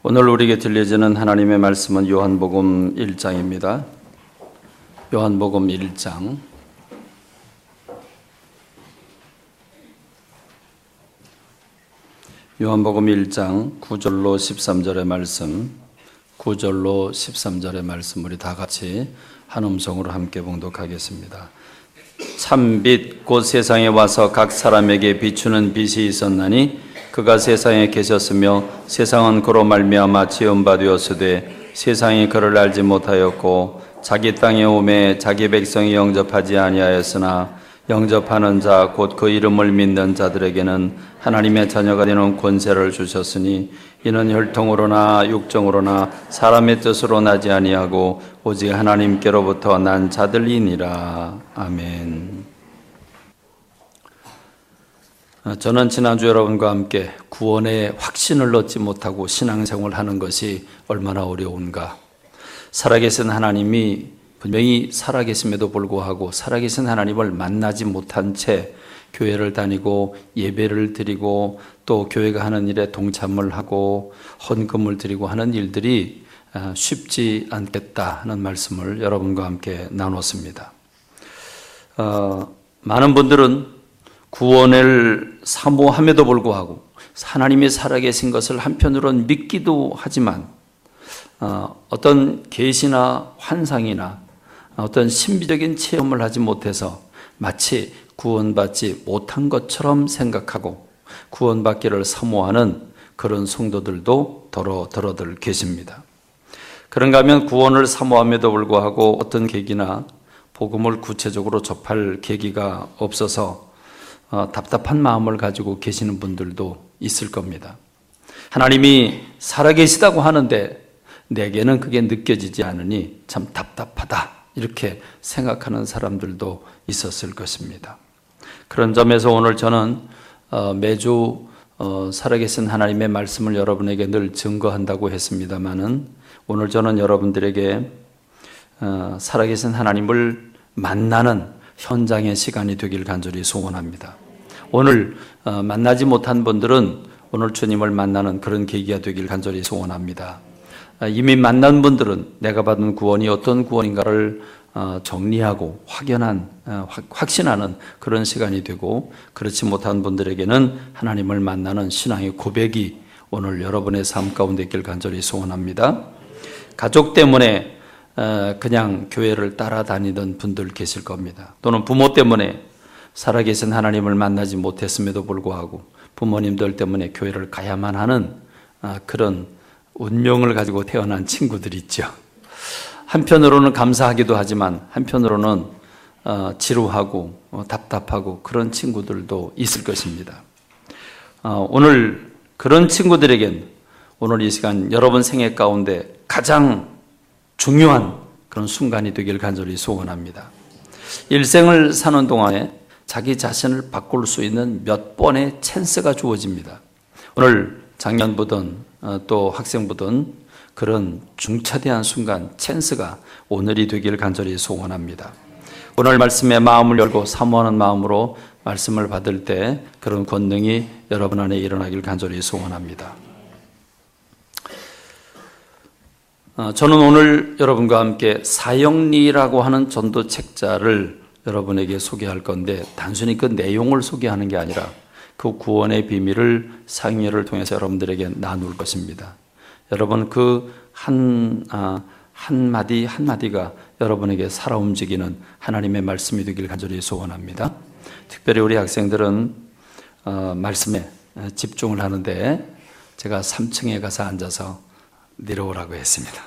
오늘 우리에게 들려지는 하나님의 말씀은 요한복음 1장입니다. 요한복음 1장. 요한복음 1장 9절로 13절의 말씀, 9절로 13절의 말씀 우리 다 같이 한 음성으로 함께 봉독하겠습니다. 참빛 곧 세상에 와서 각 사람에게 비추는 빛이 있었나니 그가 세상에 계셨으며 세상은 그로 말미암아 지은 바 되었으되 세상이 그를 알지 못하였고 자기 땅에 오매 자기 백성이 영접하지 아니하였으나 영접하는 자 곧 그 이름을 믿는 자들에게는 하나님의 자녀가 되는 권세를 주셨으니 이는 혈통으로나 육정으로나 사람의 뜻으로 나지 아니하고 오직 하나님께로부터 난 자들이니라. 아멘. 저는 지난주 여러분과 함께 구원의 확신을 얻지 못하고 신앙생활을 하는 것이 얼마나 어려운가. 살아계신 하나님이 분명히 살아계심에도 불구하고 살아계신 하나님을 만나지 못한 채 교회를 다니고 예배를 드리고 또 교회가 하는 일에 동참을 하고 헌금을 드리고 하는 일들이 쉽지 않겠다 하는 말씀을 여러분과 함께 나눴습니다. 많은 분들은 구원을 사모함에도 불구하고 하나님이 살아계신 것을 한편으로는 믿기도 하지만 어떤 계시나 환상이나 어떤 신비적인 체험을 하지 못해서 마치 구원받지 못한 것처럼 생각하고 구원받기를 사모하는 그런 성도들도 더러들 계십니다. 그런가 하면 구원을 사모함에도 불구하고 어떤 계기나 복음을 구체적으로 접할 계기가 없어서 답답한 마음을 가지고 계시는 분들도 있을 겁니다. 하나님이 살아계시다고 하는데 내게는 그게 느껴지지 않으니 참 답답하다 이렇게 생각하는 사람들도 있었을 것입니다. 그런 점에서 오늘 저는 매주 살아계신 하나님의 말씀을 여러분에게 늘 증거한다고 했습니다마는 오늘 저는 여러분들에게 살아계신 하나님을 만나는 현장의 시간이 되길 간절히 소원합니다. 오늘 만나지 못한 분들은 오늘 주님을 만나는 그런 계기가 되길 간절히 소원합니다. 이미 만난 분들은 내가 받은 구원이 어떤 구원인가를 정리하고 확신하는 그런 시간이 되고, 그렇지 못한 분들에게는 하나님을 만나는 신앙의 고백이 오늘 여러분의 삶 가운데 있길 간절히 소원합니다. 가족 때문에 그냥 교회를 따라다니던 분들 계실 겁니다. 또는 부모 때문에 살아계신 하나님을 만나지 못했음에도 불구하고 부모님들 때문에 교회를 가야만 하는 그런 운명을 가지고 태어난 친구들 있죠. 한편으로는 감사하기도 하지만 한편으로는 지루하고 답답하고 그런 친구들도 있을 것입니다. 오늘 그런 친구들에겐 오늘 이 시간 여러분 생애 가운데 가장 중요한 그런 순간이 되길 간절히 소원합니다. 일생을 사는 동안에 자기 자신을 바꿀 수 있는 몇 번의 찬스가 주어집니다. 오늘 장년부든 또 학생부든 그런 중차대한 순간 찬스가 오늘이 되길 간절히 소원합니다. 오늘 말씀에 마음을 열고 사모하는 마음으로 말씀을 받을 때 그런 권능이 여러분 안에 일어나길 간절히 소원합니다. 저는 오늘 여러분과 함께 사형리라고 하는 전도 책자를 여러분에게 소개할 건데 단순히 그 내용을 소개하는 게 아니라 그 구원의 비밀을 사형리를 통해서 여러분들에게 나눌 것입니다. 여러분 그 한마디 한마디가 여러분에게 살아 움직이는 하나님의 말씀이 되길 간절히 소원합니다. 특별히 우리 학생들은 말씀에 집중을 하는데 제가 3층에 가서 앉아서 내려오라고 했습니다.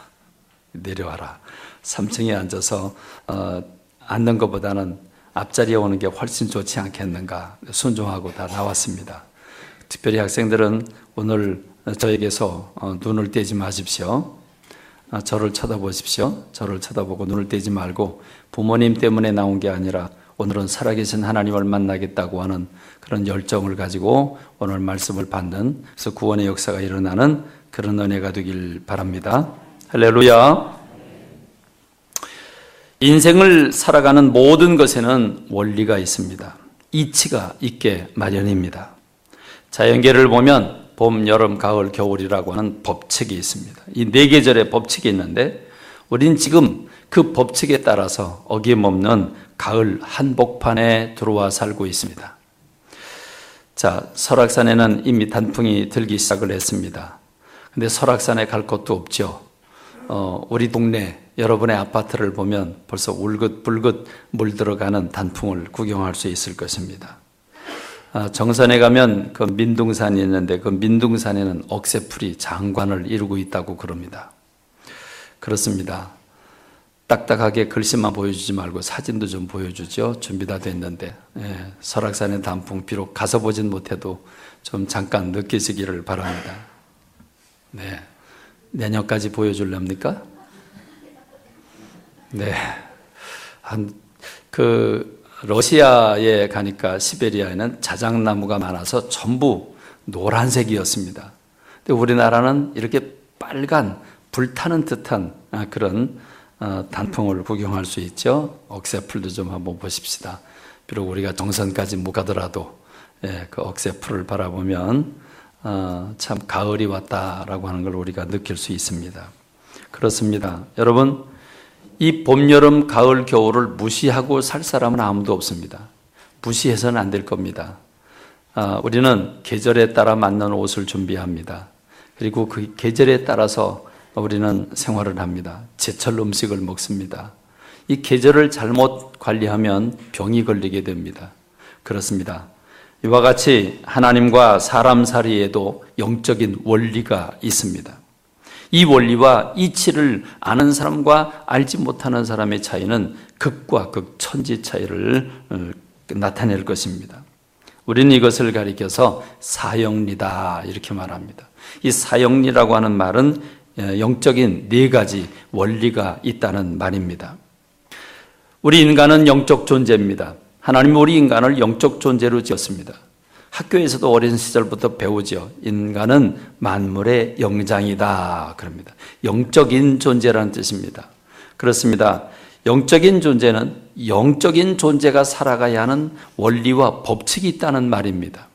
내려와라. 3층에 앉아서 앉는 것보다는 앞자리에 오는 게 훨씬 좋지 않겠는가 순종하고 다 나왔습니다. 특별히 학생들은 오늘 저에게서 눈을 떼지 마십시오. 저를 쳐다보십시오. 저를 쳐다보고 눈을 떼지 말고 부모님 때문에 나온 게 아니라 오늘은 살아계신 하나님을 만나겠다고 하는 그런 열정을 가지고 오늘 말씀을 받는, 그래서 구원의 역사가 일어나는 그런 은혜가 되길 바랍니다. 할렐루야. 인생을 살아가는 모든 것에는 원리가 있습니다. 이치가 있게 마련입니다. 자연계를 보면 봄, 여름, 가을, 겨울이라고 하는 법칙이 있습니다. 이 네 계절의 법칙이 있는데 우리는 지금 그 법칙에 따라서 어김없는 가을 한복판에 들어와 살고 있습니다. 자, 설악산에는 이미 단풍이 들기 시작을 했습니다. 근데 설악산에 갈 곳도 없죠. 우리 동네 여러분의 아파트를 보면 벌써 울긋불긋 물들어가는 단풍을 구경할 수 있을 것입니다. 정선에 가면 그 민둥산이 있는데 그 민둥산에는 억새풀이 장관을 이루고 있다고 그럽니다. 그렇습니다. 딱딱하게 글씨만 보여주지 말고 사진도 좀 보여주죠. 준비 다 됐는데 설악산의 단풍 비록 가서 보진 못해도 좀 잠깐 느끼시기를 바랍니다. 네, 내년까지 보여줄랍니까? 네, 러시아에 가니까 시베리아에는 자작나무가 많아서 전부 노란색이었습니다. 근데 우리나라는 이렇게 빨간 불타는 듯한 그런 단풍을 구경할 수 있죠. 억새풀도 좀 한번 보십시다. 비록 우리가 정선까지 못 가더라도 그 억새풀을 바라보면 참 가을이 왔다라고 하는 걸 우리가 느낄 수 있습니다. 그렇습니다. 여러분, 이 봄, 여름, 가을, 겨울을 무시하고 살 사람은 아무도 없습니다. 무시해서는 안 될 겁니다. 우리는 계절에 따라 맞는 옷을 준비합니다. 그리고 그 계절에 따라서 우리는 생활을 합니다. 제철 음식을 먹습니다. 이 계절을 잘못 관리하면 병이 걸리게 됩니다. 그렇습니다. 이와 같이 하나님과 사람 사이에도 영적인 원리가 있습니다. 이 원리와 이치를 아는 사람과 알지 못하는 사람의 차이는 극과 극 천지 차이를 나타낼 것입니다. 우리는 이것을 가리켜서 사형리다 이렇게 말합니다. 이 사형리라고 하는 말은 영적인 네 가지 원리가 있다는 말입니다. 우리 인간은 영적 존재입니다. 하나님은 우리 인간을 영적 존재로 지었습니다. 학교에서도 어린 시절부터 배우죠. 인간은 만물의 영장이다 그럽니다. 영적인 존재라는 뜻입니다. 그렇습니다. 영적인 존재는 영적인 존재가 살아가야 하는 원리와 법칙이 있다는 말입니다.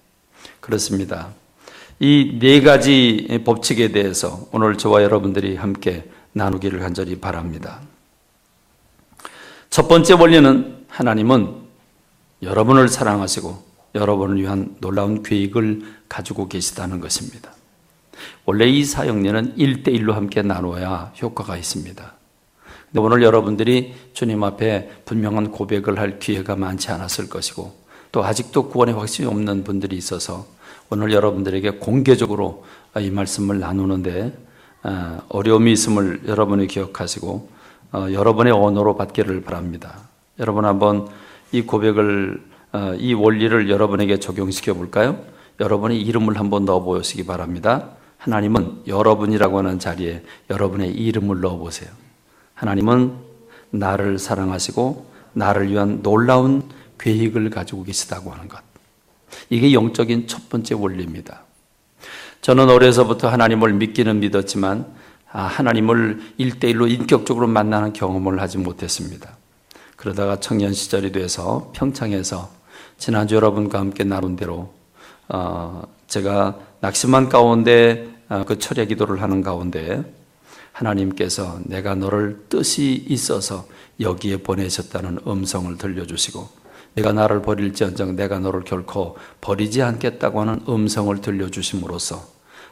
그렇습니다. 이 네 가지 법칙에 대해서 오늘 저와 여러분들이 함께 나누기를 간절히 바랍니다. 첫 번째 원리는 하나님은 여러분을 사랑하시고 여러분을 위한 놀라운 계획을 가지고 계시다는 것입니다. 원래 이 사형리는 1대1로 함께 나누어야 효과가 있습니다. 근데 오늘 여러분들이 주님 앞에 분명한 고백을 할 기회가 많지 않았을 것이고 또 아직도 구원의 확신이 없는 분들이 있어서 오늘 여러분들에게 공개적으로 이 말씀을 나누는데 어려움이 있음을 여러분이 기억하시고 여러분의 언어로 받기를 바랍니다. 여러분 한번 이 고백을 이 원리를 여러분에게 적용시켜 볼까요? 여러분의 이름을 한번 넣어 보시기 바랍니다. 하나님은 여러분이라고 하는 자리에 여러분의 이름을 넣어 보세요. 하나님은 나를 사랑하시고 나를 위한 놀라운 계획을 가지고 계시다고 하는 것. 이게 영적인 첫 번째 원리입니다. 저는 어려서부터 하나님을 믿기는 믿었지만 하나님을 1대1로 인격적으로 만나는 경험을 하지 못했습니다. 그러다가 청년 시절이 돼서 평창에서 지난주 여러분과 함께 나눈 대로 제가 낙심한 가운데 그 철야 기도를 하는 가운데 하나님께서 내가 너를 뜻이 있어서 여기에 보내셨다는 음성을 들려주시고 내가 나를 버릴지언정 내가 너를 결코 버리지 않겠다고 하는 음성을 들려주심으로써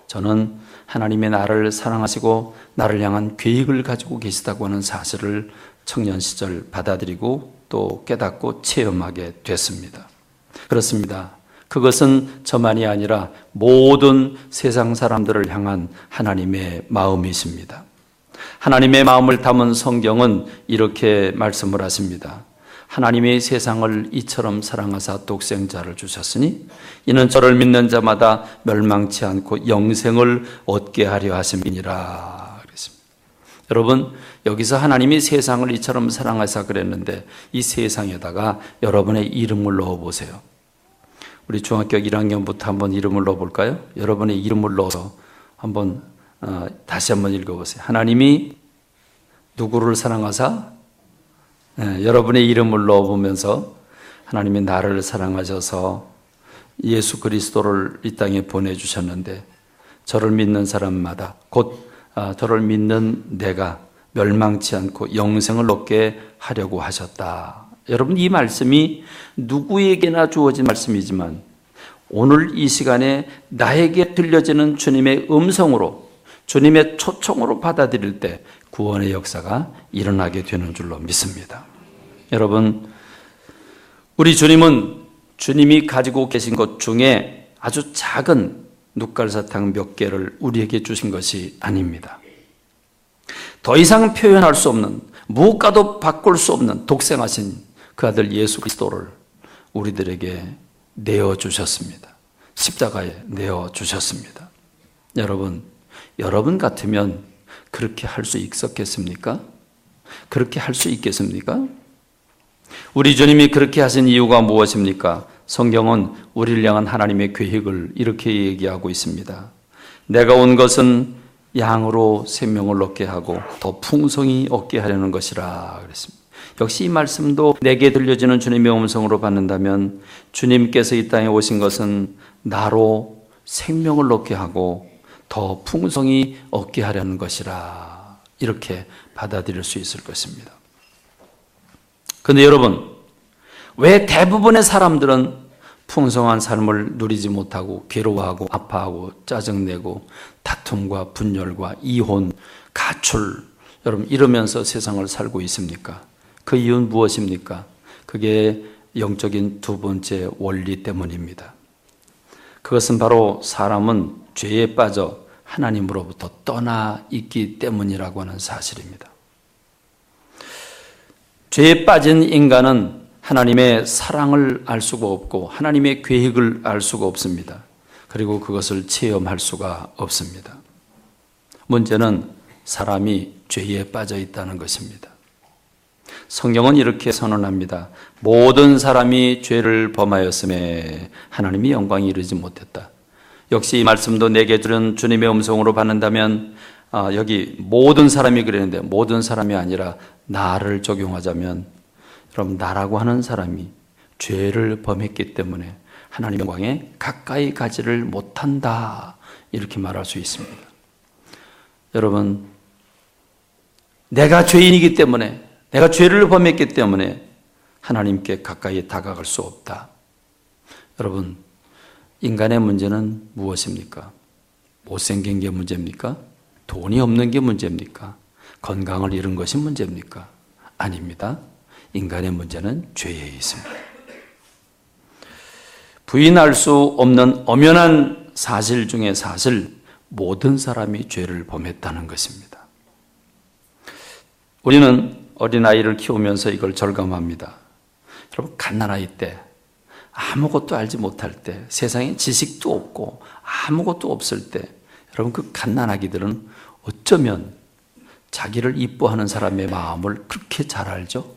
저는 하나님의 나를 사랑하시고 나를 향한 계획을 가지고 계시다고 하는 사실을 청년 시절 받아들이고 또 깨닫고 체험하게 됐습니다. 그렇습니다. 그것은 저만이 아니라 모든 세상 사람들을 향한 하나님의 마음이십니다. 하나님의 마음을 담은 성경은 이렇게 말씀을 하십니다. 하나님의 세상을 이처럼 사랑하사 독생자를 주셨으니 이는 저를 믿는 자마다 멸망치 않고 영생을 얻게 하려 하심이니라 그랬습니다. 여러분, 여기서 하나님이 세상을 이처럼 사랑하사 그랬는데 이 세상에다가 여러분의 이름을 넣어보세요. 우리 중학교 1학년부터 한번 이름을 넣어볼까요? 여러분의 이름을 넣어서 한번 다시 한번 읽어보세요. 하나님이 누구를 사랑하사? 여러분의 이름을 넣어보면서 하나님이 나를 사랑하셔서 예수 그리스도를 이 땅에 보내주셨는데 저를 믿는 사람마다 곧 저를 믿는 내가 멸망치 않고 영생을 얻게 하려고 하셨다. 여러분, 이 말씀이 누구에게나 주어진 말씀이지만 오늘 이 시간에 나에게 들려지는 주님의 음성으로, 주님의 초청으로 받아들일 때 구원의 역사가 일어나게 되는 줄로 믿습니다. 여러분, 우리 주님은 주님이 가지고 계신 것 중에 아주 작은 눕갈사탕 몇 개를 우리에게 주신 것이 아닙니다. 더 이상 표현할 수 없는, 무엇과도 바꿀 수 없는 독생하신 그 아들 예수 그리스도를 우리들에게 내어주셨습니다. 십자가에 내어주셨습니다. 여러분 같으면 그렇게 할 수 있었겠습니까? 그렇게 할 수 있겠습니까? 우리 주님이 그렇게 하신 이유가 무엇입니까? 성경은 우리를 향한 하나님의 계획을 이렇게 얘기하고 있습니다. 내가 온 것은 양으로 생명을 얻게 하고 더 풍성히 얻게 하려는 것이라 그랬습니다. 역시 이 말씀도 내게 들려지는 주님의 음성으로 받는다면 주님께서 이 땅에 오신 것은 나로 생명을 얻게 하고 더 풍성히 얻게 하려는 것이라, 이렇게 받아들일 수 있을 것입니다. 그런데 여러분, 왜 대부분의 사람들은 풍성한 삶을 누리지 못하고 괴로워하고 아파하고 짜증내고 다툼과 분열과 이혼, 가출, 여러분 이러면서 세상을 살고 있습니까? 그 이유는 무엇입니까? 그게 영적인 두 번째 원리 때문입니다. 그것은 바로 사람은 죄에 빠져 하나님으로부터 떠나 있기 때문이라고 하는 사실입니다. 죄에 빠진 인간은 하나님의 사랑을 알 수가 없고 하나님의 계획을 알 수가 없습니다. 그리고 그것을 체험할 수가 없습니다. 문제는 사람이 죄에 빠져 있다는 것입니다. 성경은 이렇게 선언합니다. 모든 사람이 죄를 범하였음에 하나님이 영광이 이르지 못했다. 역시 이 말씀도 내게 들은 주님의 음성으로 받는다면 여기 모든 사람이 그랬는데 모든 사람이 아니라 나를 적용하자면, 여러분 나라고 하는 사람이 죄를 범했기 때문에 하나님의 영광에 가까이 가지를 못한다, 이렇게 말할 수 있습니다. 여러분, 내가 죄인이기 때문에, 내가 죄를 범했기 때문에 하나님께 가까이 다가갈 수 없다. 여러분, 인간의 문제는 무엇입니까? 못생긴 게 문제입니까? 돈이 없는 게 문제입니까? 건강을 잃은 것이 문제입니까? 아닙니다. 인간의 문제는 죄에 있습니다. 부인할 수 없는 엄연한 사실 중에 사실, 모든 사람이 죄를 범했다는 것입니다. 우리는 어린아이를 키우면서 이걸 절감합니다. 여러분, 갓난아이 때, 아무것도 알지 못할 때, 세상에 지식도 없고 아무것도 없을 때, 여러분 그 갓난아기들은 어쩌면 자기를 이뻐하는 사람의 마음을 그렇게 잘 알죠?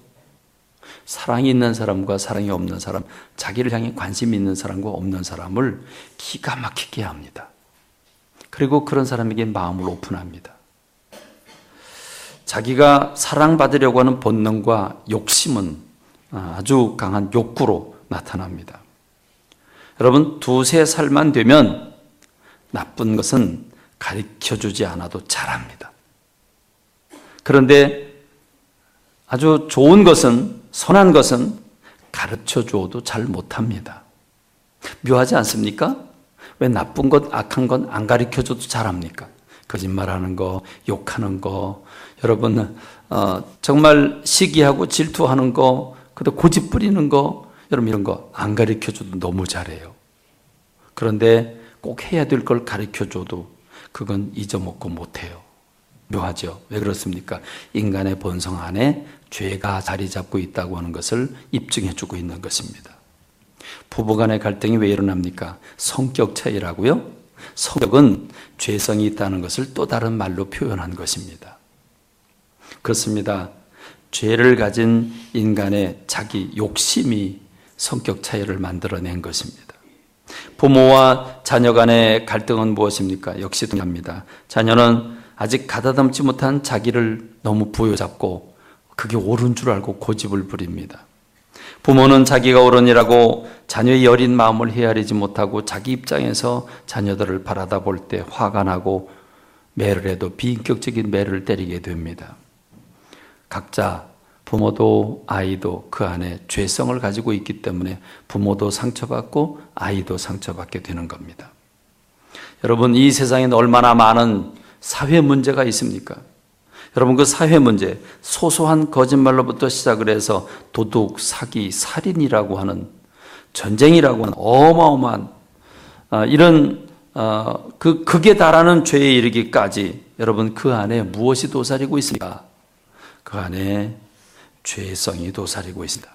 사랑이 있는 사람과 사랑이 없는 사람, 자기를 향해 관심이 있는 사람과 없는 사람을 기가 막히게 합니다. 그리고 그런 사람에게 마음을 오픈합니다. 자기가 사랑받으려고 하는 본능과 욕심은 아주 강한 욕구로 나타납니다. 여러분, 2-3살만 되면 나쁜 것은 가르쳐주지 않아도 잘합니다. 그런데 아주 좋은 것은, 선한 것은 가르쳐줘도 잘 못합니다. 묘하지 않습니까? 왜 나쁜 것, 악한 건 안 가르쳐줘도 잘합니까? 거짓말하는 거, 욕하는 거, 여러분 정말 시기하고 질투하는 거, 그다음 고집 부리는 거, 여러분 이런 거 안 가르쳐줘도 너무 잘해요. 그런데 꼭 해야 될 걸 가르쳐줘도 그건 잊어먹고 못해요. 묘하죠? 왜 그렇습니까? 인간의 본성 안에 죄가 자리 잡고 있다고 하는 것을 입증해주고 있는 것입니다. 부부간의 갈등이 왜 일어납니까? 성격 차이라고요? 성격은 죄성이 있다는 것을 또 다른 말로 표현한 것입니다. 그렇습니다. 죄를 가진 인간의 자기 욕심이 성격 차이를 만들어낸 것입니다. 부모와 자녀 간의 갈등은 무엇입니까? 역시 동일합니다. 자녀는 아직 가다듬지 못한 자기를 너무 부여잡고 그게 옳은 줄 알고 고집을 부립니다. 부모는 자기가 어른이라고 자녀의 여린 마음을 헤아리지 못하고 자기 입장에서 자녀들을 바라다 볼 때 화가 나고 매를 해도 비인격적인 매를 때리게 됩니다. 각자 부모도 아이도 그 안에 죄성을 가지고 있기 때문에 부모도 상처받고 아이도 상처받게 되는 겁니다. 여러분, 이 세상에는 얼마나 많은 사회 문제가 있습니까? 여러분, 그 사회 문제, 소소한 거짓말로부터 시작을 해서 도둑, 사기, 살인이라고 하는, 전쟁이라고 하는 어마어마한 이런 극에 달하는 죄에 이르기까지 여러분, 그 안에 무엇이 도사리고 있습니까? 그 안에 죄성이 도사리고 있습니다.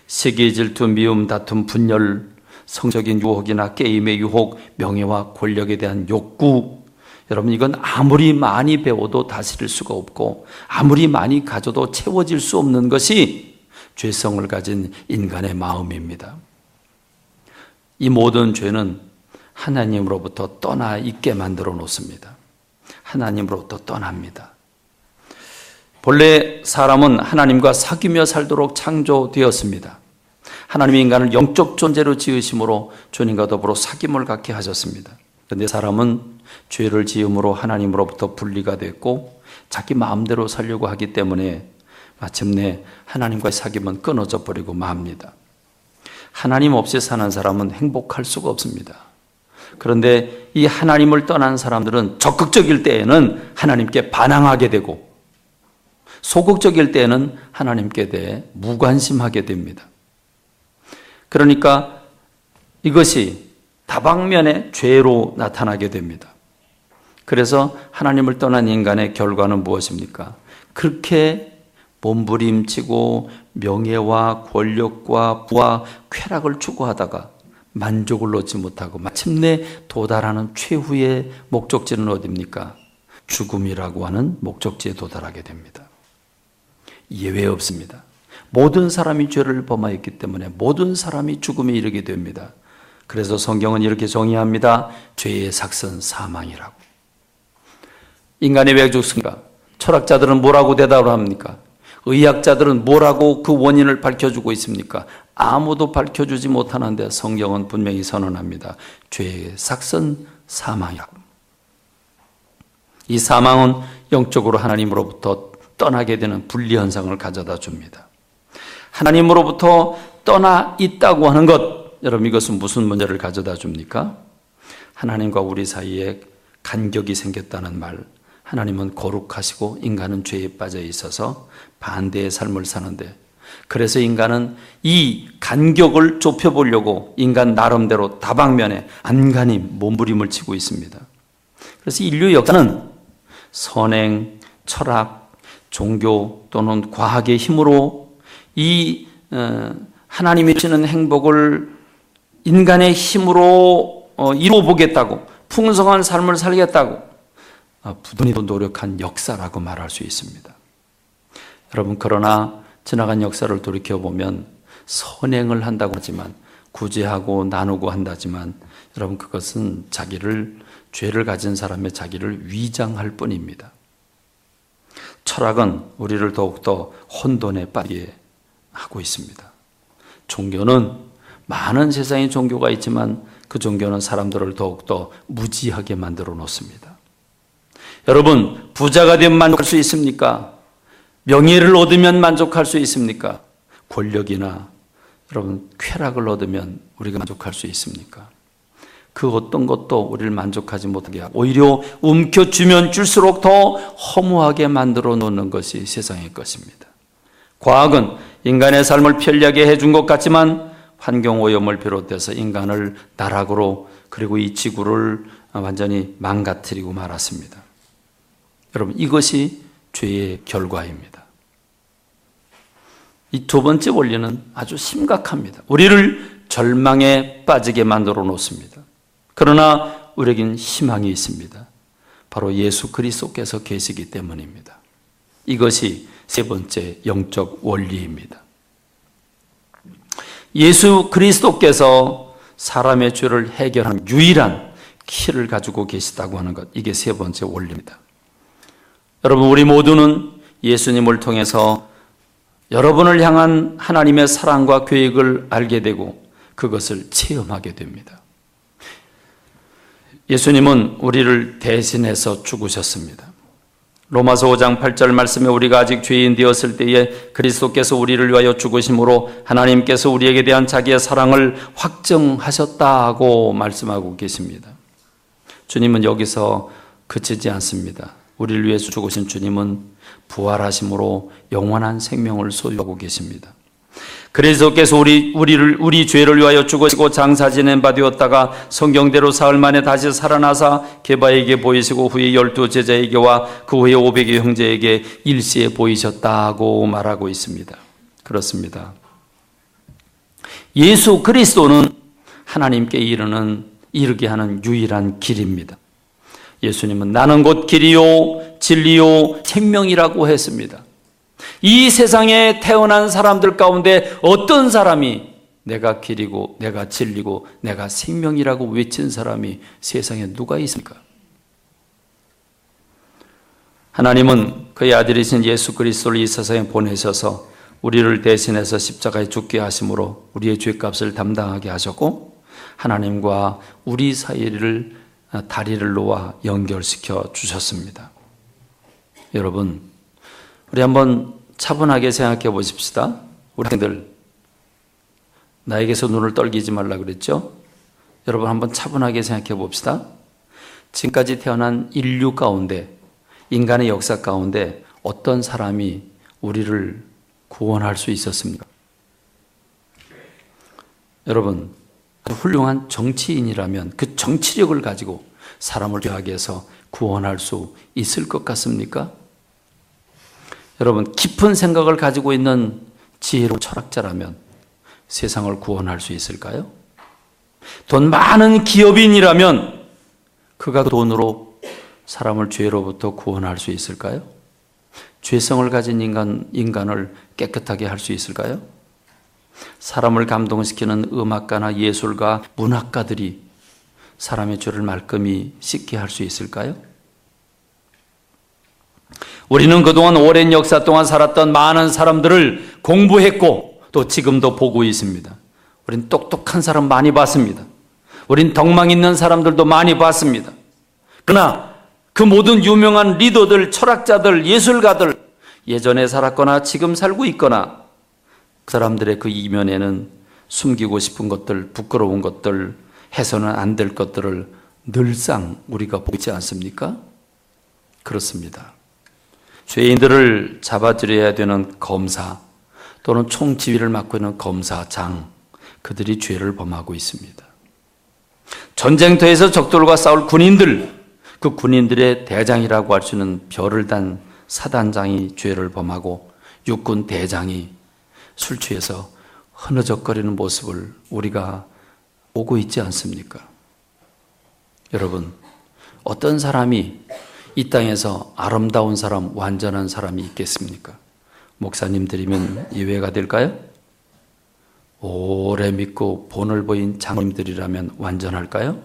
시기, 질투, 미움, 다툼, 분열, 성적인 유혹이나 게임의 유혹, 명예와 권력에 대한 욕구, 여러분, 이건 아무리 많이 배워도 다스릴 수가 없고 아무리 많이 가져도 채워질 수 없는 것이 죄성을 가진 인간의 마음입니다. 이 모든 죄는 하나님으로부터 떠나 있게 만들어 놓습니다. 하나님으로부터 떠납니다. 본래 사람은 하나님과 사귀며 살도록 창조되었습니다. 하나님이 인간을 영적 존재로 지으심으로 주님과 더불어 사귐을 갖게 하셨습니다. 그런데 사람은 죄를 지음으로 하나님으로부터 분리가 됐고 자기 마음대로 살려고 하기 때문에 마침내 하나님과의 사귐은 끊어져 버리고 맙니다. 하나님 없이 사는 사람은 행복할 수가 없습니다. 그런데 이 하나님을 떠난 사람들은 적극적일 때에는 하나님께 반항하게 되고 소극적일 때에는 하나님께 대해 무관심하게 됩니다. 그러니까 이것이 다방면의 죄로 나타나게 됩니다. 그래서 하나님을 떠난 인간의 결과는 무엇입니까? 그렇게 몸부림치고 명예와 권력과 부와 쾌락을 추구하다가 만족을 얻지 못하고 마침내 도달하는 최후의 목적지는 어디입니까? 죽음이라고 하는 목적지에 도달하게 됩니다. 예외 없습니다. 모든 사람이 죄를 범하였기 때문에 모든 사람이 죽음에 이르게 됩니다. 그래서 성경은 이렇게 정의합니다. 죄의 삭은 사망이라고. 인간이 왜 죽습니까? 철학자들은 뭐라고 대답을 합니까? 의학자들은 뭐라고 그 원인을 밝혀주고 있습니까? 아무도 밝혀주지 못하는데 성경은 분명히 선언합니다. 죄의 삭은 사망이라고. 이 사망은 영적으로 하나님으로부터 떠나게 되는 분리현상을 가져다 줍니다. 하나님으로부터 떠나 있다고 하는 것, 여러분 이것은 무슨 문제를 가져다 줍니까? 하나님과 우리 사이에 간격이 생겼다는 말. 하나님은 거룩하시고 인간은 죄에 빠져 있어서 반대의 삶을 사는데, 그래서 인간은 이 간격을 좁혀보려고 인간 나름대로 다방면에 안간히 몸부림을 치고 있습니다. 그래서 인류 역사는 선행, 철학, 종교 또는 과학의 힘으로 이 하나님이 주시는 행복을 인간의 힘으로 이루어보겠다고, 풍성한 삶을 살겠다고 부단히도 노력한 역사라고 말할 수 있습니다. 여러분, 그러나 지나간 역사를 돌이켜보면 선행을 한다고 하지만, 구제하고 나누고 한다지만, 여러분 그것은 죄를 가진 사람의 자기를 위장할 뿐입니다. 철학은 우리를 더욱더 혼돈에 빠지게 하고 있습니다. 종교는 많은 세상의 종교가 있지만 그 종교는 사람들을 더욱더 무지하게 만들어 놓습니다. 여러분, 부자가 되면 만족할 수 있습니까? 명예를 얻으면 만족할 수 있습니까? 권력이나 여러분 쾌락을 얻으면 우리가 만족할 수 있습니까? 그 어떤 것도 우리를 만족하지 못하게 하고 오히려 움켜쥐면 줄수록 더 허무하게 만들어 놓는 것이 세상의 것입니다. 과학은 인간의 삶을 편리하게 해준 것 같지만 환경오염을 비롯해서 인간을 나락으로, 그리고 이 지구를 완전히 망가뜨리고 말았습니다. 여러분, 이것이 죄의 결과입니다. 이 두 번째 원리는 아주 심각합니다. 우리를 절망에 빠지게 만들어 놓습니다. 그러나 우리에겐 희망이 있습니다. 바로 예수 그리스도께서 계시기 때문입니다. 이것이 세 번째 영적 원리입니다. 예수 그리스도께서 사람의 죄를 해결하는 유일한 키를 가지고 계시다고 하는 것, 이게 세 번째 원리입니다. 여러분, 우리 모두는 예수님을 통해서 여러분을 향한 하나님의 사랑과 계획을 알게 되고 그것을 체험하게 됩니다. 예수님은 우리를 대신해서 죽으셨습니다. 로마서 5장 8절 말씀에 우리가 아직 죄인 되었을 때에 그리스도께서 우리를 위하여 죽으심으로 하나님께서 우리에게 대한 자기의 사랑을 확정하셨다고 말씀하고 계십니다. 주님은 여기서 그치지 않습니다. 우리를 위해서 죽으신 주님은 부활하심으로 영원한 생명을 소유하고 계십니다. 그리스도께서 우리 죄를 위하여 죽으시고 장사 지낸 바 되었다가 성경대로 사흘 만에 다시 살아나사 게바에게 보이시고 후에 12 제자에게와 그 후에 500의 형제에게 일시에 보이셨다고 말하고 있습니다. 그렇습니다. 예수 그리스도는 하나님께 이르게 하는 유일한 길입니다. 예수님은 나는 곧 길이요 진리요 생명이라고 했습니다. 이 세상에 태어난 사람들 가운데 어떤 사람이 내가 길이고 내가 진리고 내가 생명이라고 외친 사람이 세상에 누가 있습니까? 하나님은 그의 아들이신 예수 그리스도를 이 세상에 보내셔서 우리를 대신해서 십자가에 죽게 하심으로 우리의 죄값을 담당하게 하셨고 하나님과 우리 사이를 다리를 놓아 연결시켜 주셨습니다. 여러분, 우리 한번 차분하게 생각해 보십시다. 우리 학생들, 나에게서 눈을 떨기지 말라 그랬죠? 여러분 한번 차분하게 생각해 봅시다. 지금까지 태어난 인류 가운데, 인간의 역사 가운데 어떤 사람이 우리를 구원할 수 있었습니까? 여러분, 훌륭한 정치인이라면 그 정치력을 가지고 사람을 죄악에 해서 구원할 수 있을 것 같습니까? 여러분, 깊은 생각을 가지고 있는 지혜로운 철학자라면 세상을 구원할 수 있을까요? 돈 많은 기업인이라면 그가 돈으로 사람을 죄로부터 구원할 수 있을까요? 죄성을 가진 인간을 깨끗하게 할 수 있을까요? 사람을 감동시키는 음악가나 예술가, 문학가들이 사람의 죄를 말끔히 씻게 할 수 있을까요? 우리는 그동안 오랜 역사 동안 살았던 많은 사람들을 공부했고 또 지금도 보고 있습니다. 우린 똑똑한 사람 많이 봤습니다. 우린 덕망 있는 사람들도 많이 봤습니다. 그러나 그 모든 유명한 리더들, 철학자들, 예술가들, 예전에 살았거나 지금 살고 있거나 그 사람들의 그 이면에는 숨기고 싶은 것들, 부끄러운 것들, 해서는 안 될 것들을 늘상 우리가 보지 않습니까? 그렇습니다. 죄인들을 잡아들여야 되는 검사 또는 총지휘를 맡고 있는 검사장, 그들이 죄를 범하고 있습니다. 전쟁터에서 적들과 싸울 군인들, 그 군인들의 대장이라고 할 수 있는 별을 단 사단장이 죄를 범하고 육군 대장이 술 취해서 흐느적거리는 모습을 우리가 보고 있지 않습니까? 여러분, 어떤 사람이 이 땅에서 아름다운 사람, 완전한 사람이 있겠습니까? 목사님들이면 예외가 될까요? 오래 믿고 본을 보인 장로님들이라면 완전할까요?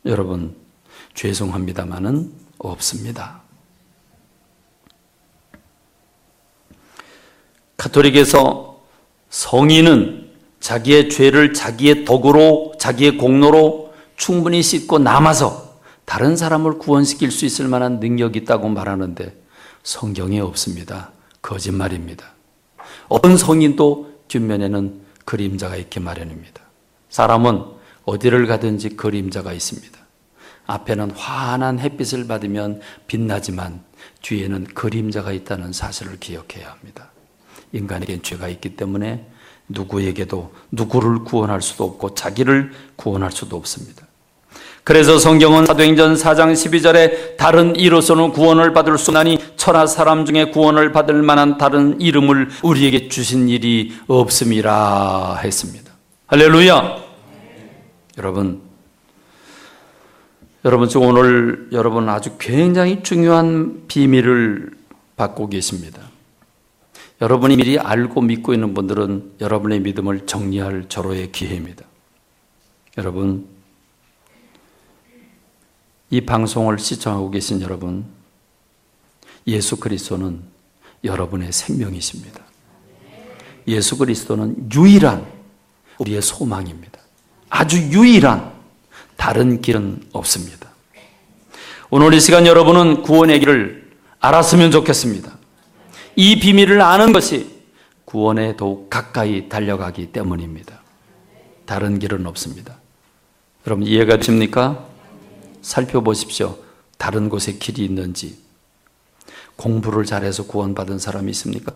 여러분, 죄송합니다마는 없습니다. 가톨릭에서 성인은 자기의 죄를 자기의 덕으로, 자기의 공로로 충분히 씻고 남아서 다른 사람을 구원시킬 수 있을 만한 능력이 있다고 말하는데 성경에 없습니다. 거짓말입니다. 어떤 성인도 뒷면에는 그림자가 있기 마련입니다. 사람은 어디를 가든지 그림자가 있습니다. 앞에는 환한 햇빛을 받으면 빛나지만 뒤에는 그림자가 있다는 사실을 기억해야 합니다. 인간에겐 죄가 있기 때문에 누구에게도 누구를 구원할 수도 없고 자기를 구원할 수도 없습니다. 그래서 성경은 사도행전 4장 12절에 다른 이로서는 구원을 받을 수 없나니 천하 사람 중에 구원을 받을 만한 다른 이름을 우리에게 주신 일이 없음이라 했습니다. 할렐루야! 여러분 지금 오늘 여러분 아주 굉장히 중요한 비밀을 받고 계십니다. 여러분이 미리 알고 믿고 있는 분들은 여러분의 믿음을 정리할 절호의 기회입니다. 여러분, 이 방송을 시청하고 계신 여러분, 예수 그리스도는 여러분의 생명이십니다. 예수 그리스도는 유일한 우리의 소망입니다. 아주 유일한, 다른 길은 없습니다. 오늘 이 시간 여러분은 구원의 길을 알았으면 좋겠습니다. 이 비밀을 아는 것이 구원에 더욱 가까이 달려가기 때문입니다. 다른 길은 없습니다. 여러분 이해가 되십니까? 살펴보십시오. 다른 곳에 길이 있는지. 공부를 잘해서 구원받은 사람이 있습니까?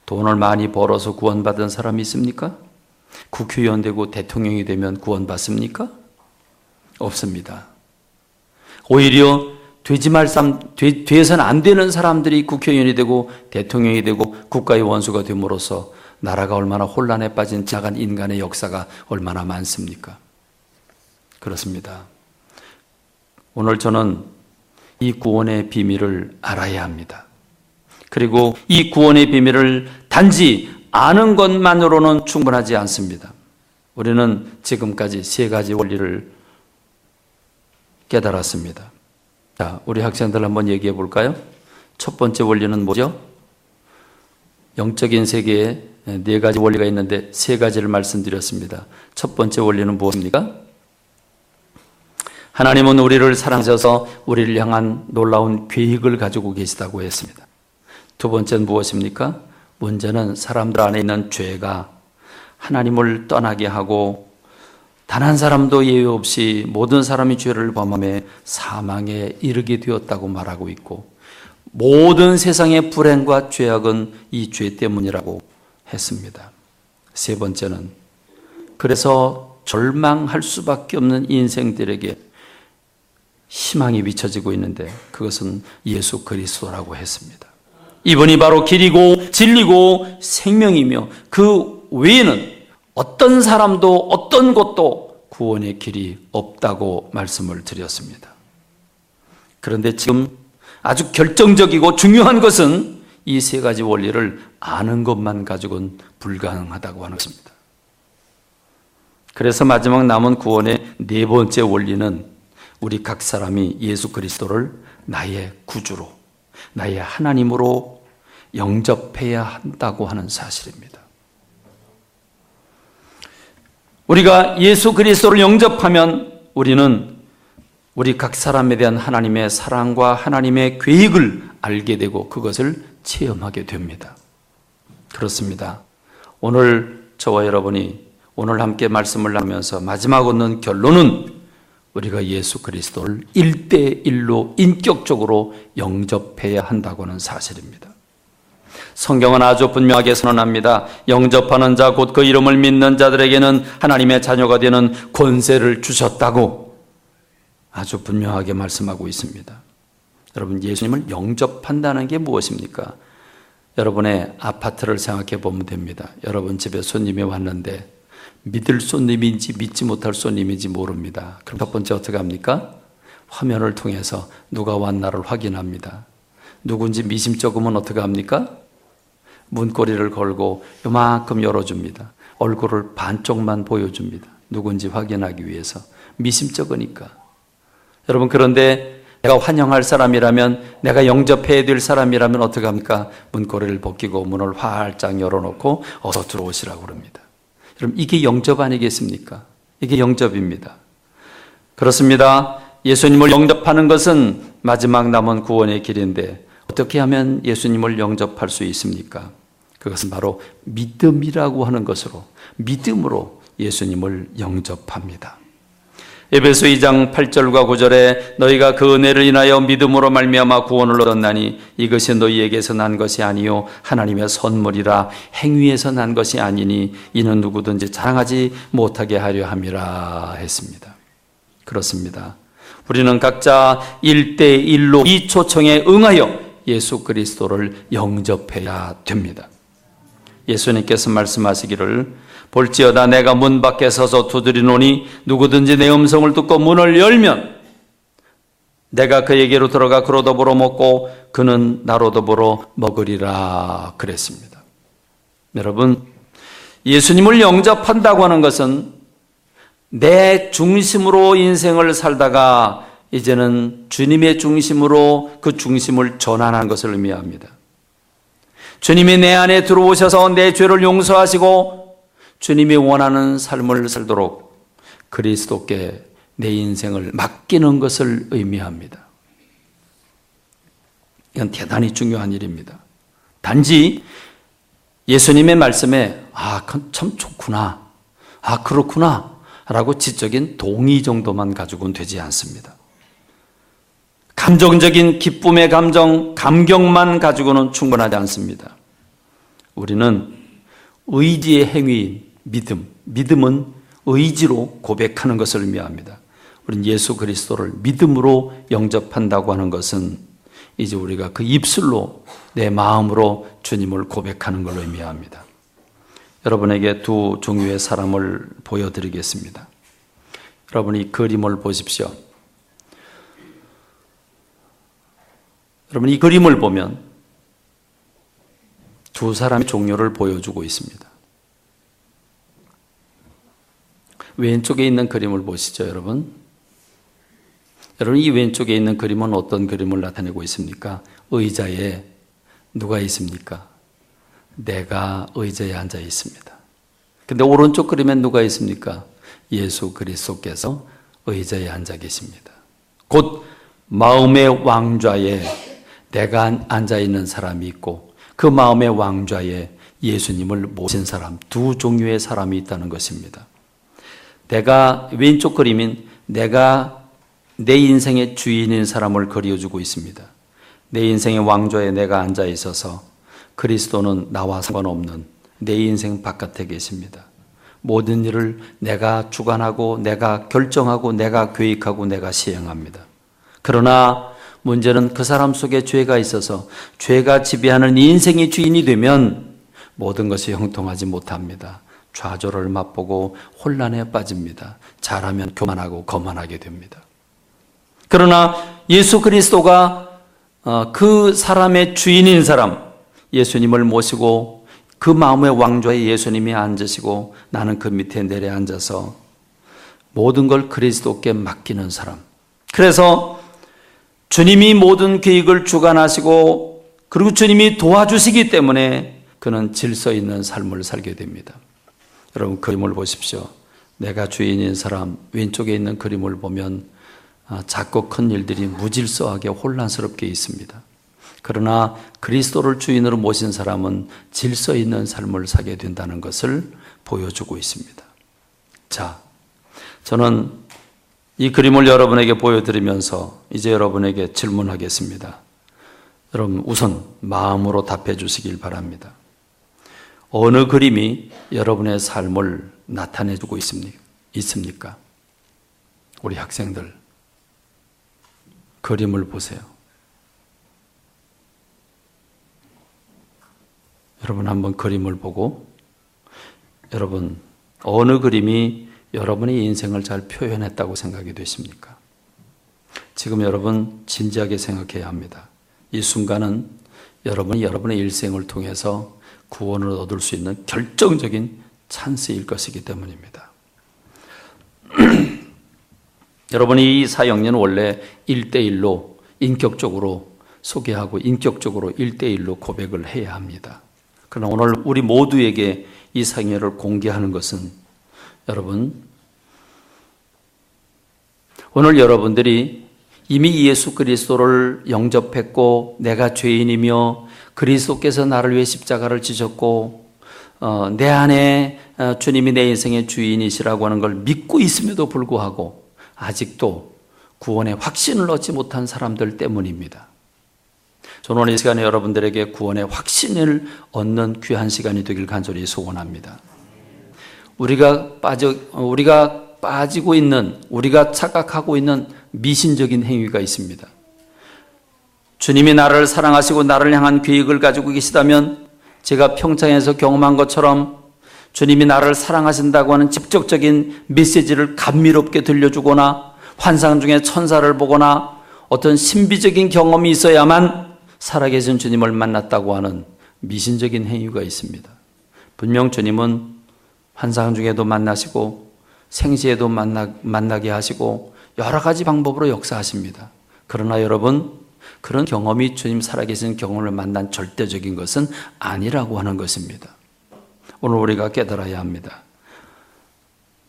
돈을 많이 벌어서 구원받은 사람이 있습니까? 국회의원 되고 대통령이 되면 구원받습니까? 없습니다. 오히려 돼서는 안 되는 사람들이 국회의원이 되고 대통령이 되고 국가의 원수가 됨으로써 나라가 얼마나 혼란에 빠진 작은 인간의 역사가 얼마나 많습니까? 그렇습니다. 오늘 저는 이 구원의 비밀을 알아야 합니다. 그리고 이 구원의 비밀을 단지 아는 것만으로는 충분하지 않습니다. 우리는 지금까지 세 가지 원리를 깨달았습니다. 자, 우리 학생들 한번 얘기해 볼까요? 첫 번째 원리는 뭐죠? 영적인 세계에 네 가지 원리가 있는데 세 가지를 말씀드렸습니다. 첫 번째 원리는 무엇입니까? 하나님은 우리를 사랑하셔서 우리를 향한 놀라운 계획을 가지고 계시다고 했습니다. 두 번째는 무엇입니까? 문제는 사람들 안에 있는 죄가 하나님을 떠나게 하고 단 한 사람도 예외 없이 모든 사람이 죄를 범함에 사망에 이르게 되었다고 말하고 있고 모든 세상의 불행과 죄악은 이 죄 때문이라고 했습니다. 세 번째는 그래서 절망할 수밖에 없는 인생들에게 희망이 비춰지고 있는데 그것은 예수 그리스도라고 했습니다. 이분이 바로 길이고 진리고 생명이며 그 외에는 어떤 사람도 어떤 곳도 구원의 길이 없다고 말씀을 드렸습니다. 그런데 지금 아주 결정적이고 중요한 것은 이 세 가지 원리를 아는 것만 가지고는 불가능하다고 하는 것입니다. 그래서 마지막 남은 구원의 네 번째 원리는 우리 각 사람이 예수 그리스도를 나의 구주로, 나의 하나님으로 영접해야 한다고 하는 사실입니다. 우리가 예수 그리스도를 영접하면 우리는 우리 각 사람에 대한 하나님의 사랑과 하나님의 계획을 알게 되고 그것을 체험하게 됩니다. 그렇습니다. 오늘 저와 여러분이 오늘 함께 말씀을 나누면서 마지막 얻는 결론은 우리가 예수 그리스도를 1대1로 인격적으로 영접해야 한다고 하는 사실입니다. 성경은 아주 분명하게 선언합니다. 영접하는 자 곧 그 이름을 믿는 자들에게는 하나님의 자녀가 되는 권세를 주셨다고 아주 분명하게 말씀하고 있습니다. 여러분 예수님을 영접한다는 게 무엇입니까? 여러분의 아파트를 생각해 보면 됩니다. 여러분 집에 손님이 왔는데 믿을 손님인지 믿지 못할 손님인지 모릅니다. 그럼 첫 번째 어떻게 합니까? 화면을 통해서 누가 왔나를 확인합니다. 누군지 미심쩍으면 어떻게 합니까? 문고리를 걸고 요만큼 열어줍니다. 얼굴을 반쪽만 보여줍니다. 누군지 확인하기 위해서. 미심쩍으니까. 여러분 그런데 내가 환영할 사람이라면 내가 영접해야 될 사람이라면 어떻게 합니까? 문고리를 벗기고 문을 활짝 열어놓고 어서 들어오시라고 그럽니다. 여러분 이게 영접 아니겠습니까? 이게 영접입니다. 그렇습니다. 예수님을 영접하는 것은 마지막 남은 구원의 길인데 어떻게 하면 예수님을 영접할 수 있습니까? 그것은 바로 믿음이라고 하는 것으로 믿음으로 예수님을 영접합니다. 에베소 2장 8절과 9절에 너희가 그 은혜를 인하여 믿음으로 말미암아 구원을 얻었나니 이것이 너희에게서 난 것이 아니요 하나님의 선물이라 행위에서 난 것이 아니니 이는 누구든지 자랑하지 못하게 하려 함이라 했습니다. 그렇습니다. 우리는 각자 1대1로 이 초청에 응하여 예수 그리스도를 영접해야 됩니다. 예수님께서 말씀하시기를 볼지어다 내가 문 밖에 서서 두드리노니 누구든지 내 음성을 듣고 문을 열면 내가 그에게로 들어가 그로 더불어 먹고 그는 나로 더불어 먹으리라 그랬습니다. 여러분 예수님을 영접한다고 하는 것은 내 중심으로 인생을 살다가 이제는 주님의 중심으로 그 중심을 전환한 것을 의미합니다. 주님이 내 안에 들어오셔서 내 죄를 용서하시고 주님이 원하는 삶을 살도록 그리스도께 내 인생을 맡기는 것을 의미합니다. 이건 대단히 중요한 일입니다. 단지 예수님의 말씀에 그건 참 좋구나, 그렇구나 라고 지적인 동의 정도만 가지고는 되지 않습니다. 감정적인 기쁨의 감격만 가지고는 충분하지 않습니다. 우리는 의지의 행위인 믿음은 의지로 고백하는 것을 의미합니다. 우리는 예수 그리스도를 믿음으로 영접한다고 하는 것은 이제 우리가 그 입술로 내 마음으로 주님을 고백하는 걸 의미합니다. 여러분에게 두 종류의 사람을 보여드리겠습니다. 여러분이 그림을 보십시오. 여러분 이 그림을 보면 두 사람의 종류를 보여주고 있습니다. 왼쪽에 있는 그림을 보시죠, 여러분. 여러분 이 왼쪽에 있는 그림은 어떤 그림을 나타내고 있습니까? 의자에 누가 있습니까? 내가 의자에 앉아 있습니다. 근데 오른쪽 그림엔 누가 있습니까? 예수 그리스도께서 의자에 앉아 계십니다. 곧 마음의 왕좌에 내가 앉아 있는 사람이 있고 그 마음의 왕좌에 예수님을 모신 사람, 두 종류의 사람이 있다는 것입니다. 내가 왼쪽 그림인 내가 내 인생의 주인인 사람을 그려주고 있습니다. 내 인생의 왕좌에 내가 앉아 있어서 그리스도는 나와 상관없는 내 인생 바깥에 계십니다. 모든 일을 내가 주관하고 내가 결정하고 내가 계획하고 내가 시행합니다. 그러나 문제는 그 사람 속에 죄가 있어서 죄가 지배하는 인생의 주인이 되면 모든 것이 형통하지 못합니다. 좌절을 맛보고 혼란에 빠집니다. 잘하면 교만하고 거만하게 됩니다. 그러나 예수 그리스도가 그 사람의 주인인 사람, 예수님을 모시고 그 마음의 왕좌에 예수님이 앉으시고 나는 그 밑에 내려앉아서 모든 걸 그리스도께 맡기는 사람. 그래서 주님이 모든 계획을 주관하시고 그리고 주님이 도와주시기 때문에 그는 질서 있는 삶을 살게 됩니다. 여러분 그림을 보십시오. 내가 주인인 사람 왼쪽에 있는 그림을 보면 작고 큰 일들이 무질서하게 혼란스럽게 있습니다. 그러나 그리스도를 주인으로 모신 사람은 질서 있는 삶을 살게 된다는 것을 보여주고 있습니다. 자, 저는 이 그림을 여러분에게 보여드리면서 이제 여러분에게 질문하겠습니다. 여러분 우선 마음으로 답해 주시길 바랍니다. 어느 그림이 여러분의 삶을 나타내주고 있습니까? 우리 학생들 그림을 보세요. 여러분 한번 그림을 보고 여러분 어느 그림이 여러분의 인생을 잘 표현했다고 생각이 되십니까? 지금 여러분 진지하게 생각해야 합니다. 이 순간은 여러분이 여러분의 일생을 통해서 구원을 얻을 수 있는 결정적인 찬스일 것이기 때문입니다. 여러분이 이 사역년은 원래 1대1로 인격적으로 소개하고 인격적으로 1대1로 고백을 해야 합니다. 그러나 오늘 우리 모두에게 이 사역년을 공개하는 것은 여러분 오늘 여러분들이 이미 예수 그리스도를 영접했고 내가 죄인이며 그리스도께서 나를 위해 십자가를 지셨고 내 안에 주님이 내 인생의 주인이시라고 하는 걸 믿고 있음에도 불구하고 아직도 구원의 확신을 얻지 못한 사람들 때문입니다. 저는 오늘 이 시간에 여러분들에게 구원의 확신을 얻는 귀한 시간이 되길 간절히 소원합니다. 우리가 빠지고 있는, 우리가 착각하고 있는 미신적인 행위가 있습니다. 주님이 나를 사랑하시고 나를 향한 계획을 가지고 계시다면 제가 평창에서 경험한 것처럼 주님이 나를 사랑하신다고 하는 직접적인 메시지를 감미롭게 들려주거나 환상 중에 천사를 보거나 어떤 신비적인 경험이 있어야만 살아계신 주님을 만났다고 하는 미신적인 행위가 있습니다. 분명 주님은 환상 중에도 만나시고 생시에도 만나게 하시고 여러 가지 방법으로 역사하십니다. 그러나 여러분 그런 경험이 주님 살아계신 경험을 만난 절대적인 것은 아니라고 하는 것입니다. 오늘 우리가 깨달아야 합니다.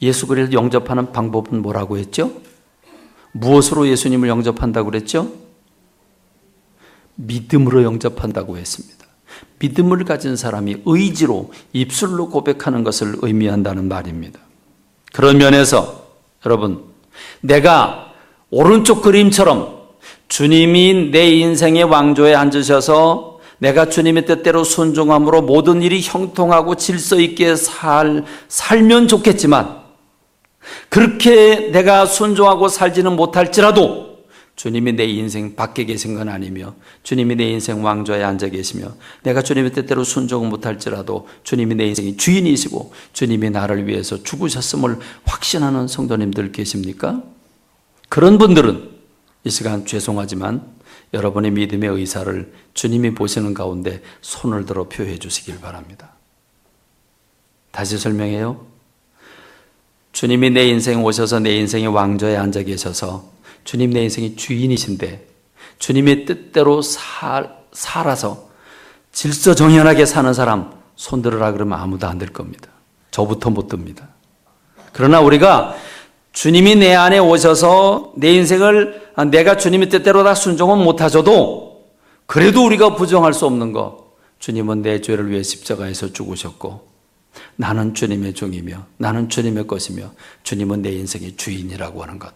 예수 그리스도를 영접하는 방법은 뭐라고 했죠? 무엇으로 예수님을 영접한다고 그랬죠? 믿음으로 영접한다고 했습니다. 믿음을 가진 사람이 의지로 입술로 고백하는 것을 의미한다는 말입니다. 그런 면에서 여러분, 내가 오른쪽 그림처럼 주님이 내 인생의 왕조에 앉으셔서 내가 주님의 뜻대로 순종함으로 모든 일이 형통하고 질서 있게 살면 좋겠지만, 그렇게 내가 순종하고 살지는 못할지라도 주님이 내 인생 밖에 계신 건 아니며 주님이 내 인생 왕좌에 앉아 계시며 내가 주님의 뜻대로 순종을 못할지라도 주님이 내 인생의 주인이시고 주님이 나를 위해서 죽으셨음을 확신하는 성도님들 계십니까? 그런 분들은 이 시간 죄송하지만 여러분의 믿음의 의사를 주님이 보시는 가운데 손을 들어 표해 주시길 바랍니다. 다시 설명해요. 주님이 내 인생에 오셔서 내 인생의 왕좌에 앉아 계셔서 주님 내 인생의 주인이신데 주님의 뜻대로 살아서 질서정연하게 사는 사람 손들으라 그러면 아무도 안 될 겁니다. 저부터 못 듭니다. 그러나 우리가 주님이 내 안에 오셔서 내 인생을 내가 주님의 뜻대로 다 순종은 못하셔도 그래도 우리가 부정할 수 없는 거, 주님은 내 죄를 위해 십자가에서 죽으셨고 나는 주님의 종이며 나는 주님의 것이며 주님은 내 인생의 주인이라고 하는 것,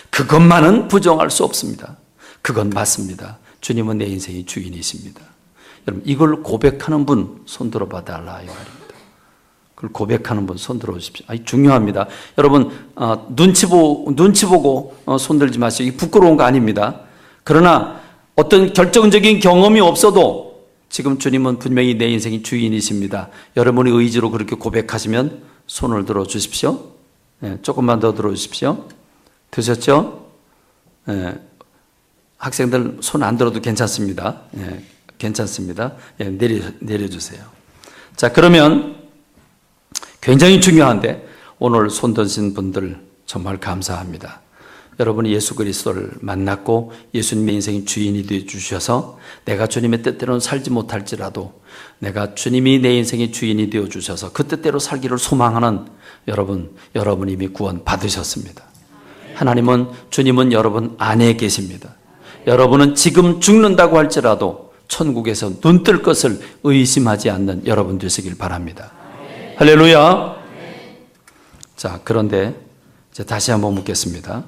그것만은 부정할 수 없습니다. 그건 맞습니다. 주님은 내 인생의 주인이십니다. 여러분, 이걸 고백하는 분 손들어 봐달라 이 말입니다. 그걸 고백하는 분 손들어 주십시오. 중요합니다. 여러분, 눈치 보고 손들지 마시고, 이게 부끄러운 거 아닙니다. 그러나 어떤 결정적인 경험이 없어도 지금 주님은 분명히 내 인생의 주인이십니다. 여러분의 의지로 그렇게 고백하시면 손을 들어 주십시오. 네, 조금만 더 들어 주십시오. 드셨죠? 네, 학생들 손 안 들어도 괜찮습니다. 네, 괜찮습니다. 네, 내려주세요. 자, 그러면 굉장히 중요한데 오늘 손 드신 분들 정말 감사합니다. 여러분이 예수 그리스도를 만났고 예수님의 인생의 주인이 되어 주셔서 내가 주님의 뜻대로는 살지 못할지라도 내가 주님이 내 인생의 주인이 되어 주셔서 그 뜻대로 살기를 소망하는 여러분 이미 구원 받으셨습니다. 하나님은, 주님은 여러분 안에 계십니다. 여러분은 지금 죽는다고 할지라도 천국에서 눈 뜰 것을 의심하지 않는 여러분 되시길 바랍니다. 할렐루야. 자, 그런데 이제 다시 한번 묻겠습니다.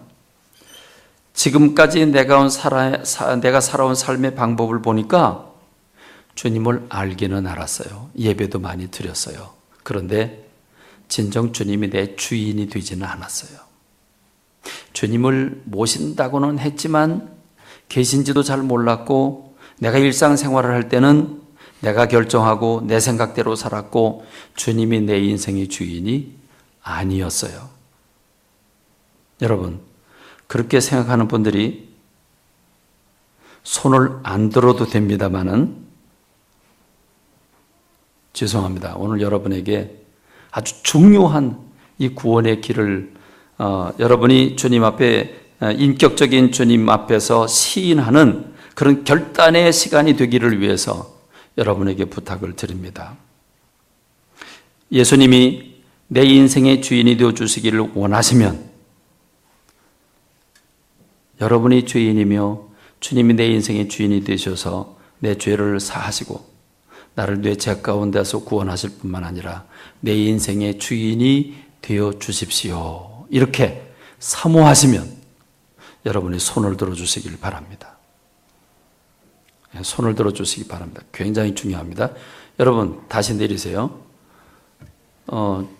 지금까지 내가 살아온 삶의 방법을 보니까 주님을 알기는 알았어요. 예배도 많이 드렸어요. 그런데 진정 주님이 내 주인이 되지는 않았어요. 주님을 모신다고는 했지만 계신지도 잘 몰랐고, 내가 일상생활을 할 때는 내가 결정하고 내 생각대로 살았고 주님이 내 인생의 주인이 아니었어요. 여러분, 그렇게 생각하는 분들이 손을 안 들어도 됩니다마는, 죄송합니다. 오늘 여러분에게 아주 중요한 이 구원의 길을 여러분이 주님 앞에, 인격적인 주님 앞에서 시인하는 그런 결단의 시간이 되기를 위해서 여러분에게 부탁을 드립니다. 예수님이 내 인생의 주인이 되어 주시기를 원하시면 여러분이 주인이며 주님이 내 인생의 주인이 되셔서 내 죄를 사하시고 나를 내 죄 가운데서 구원하실 뿐만 아니라 내 인생의 주인이 되어 주십시오. 이렇게 사모하시면 여러분이 손을 들어주시길 바랍니다. 손을 들어주시기 바랍니다. 굉장히 중요합니다. 여러분, 다시 내리세요.